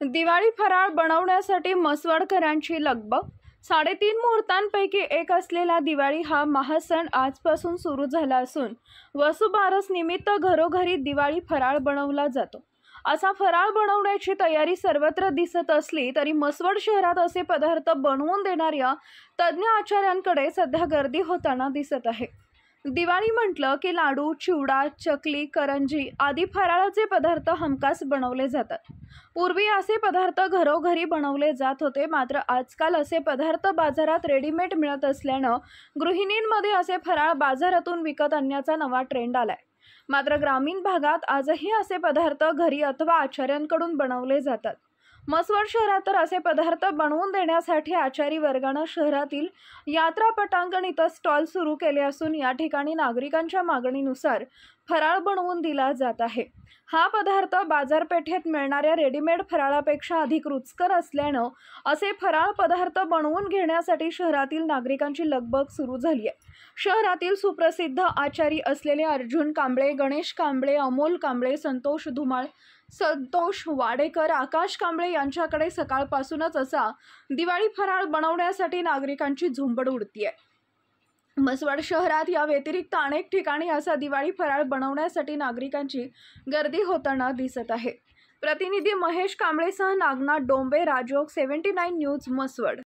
दिवाळी फराळ बनवण्यासाठी म्हसवडकरांची लगबग। 3.5 मुहूर्तांपैकी एक असलेला दिवाळी हा महासण आजपासून सुरू झाला असून वसुबारस निमित्त घरोघरी दिवाळी फराळ बनवला जातो। असा फराळ बनवण्याची तयारी सर्वत्र दिसत असली तरी म्हसवड शहरात असे पदार्थ बनवून देणाऱ्या तज्ञ आचार्यांकडे सध्या गर्दी होताना दिसत आहे। दिवाळी म्हटलं की लाडू, चिवडा, चकली, करंजी आदी फराळाचे पदार्थ हमखास बनवले जातात। पूर्वी असे पदार्थ घरोघरी बनवले जात होते, मात्र आजकाल असे पदार्थ बाजारात रेडीमेड मिळत असल्यानं गृहिणींमध्ये असे फराळ बाजारातून विकत आणण्याचा नवा ट्रेंड आलाय। मात्र ग्रामीण भागात आजही असे पदार्थ घरी अथवा आचार्यांकडून बनवले जातात। म्हसवड शहरात तर असे पदार्थ बनवून देण्यासाठी आचारी वर्गानं शहरातील यात्रा पटांगण इथं स्टॉल सुरू केले असून या ठिकाणी नागरिकांच्या मागणीनुसार फराळ बनवून दिला जात आहे। हा पदार्थ बाजारपेठेत मिळणाऱ्या रेडीमेड फराळापेक्षा अधिक रुचकर असल्यानं असे फराळ पदार्थ बनवून घेण्यासाठी शहरातील नागरिकांची लगबग सुरू झाली आहे। शहरातील सुप्रसिद्ध आचारी असलेले अर्जुन कांबळे, गणेश कांबळे, अमोल कांबळे, संतोष धुमाळ, संतोष वाडेकर, आकाश कांबळे यांच्याकडे सकाळपासूनच असा दिवाळी फराळ बनवण्यासाठी नागरिकांची झुंबड उडतीये। म्हसवड शहरात या व्यतिरिक्त अनेक ठिकाणी असा दिवाळी फराळ बनवण्यासाठी नागरिकांची गर्दी होताना दिसत आहे। प्रतिनिधी महेश कांबळेसह नागनाथ डोंबे, राजोग, 79 न्यूज, म्हसवड।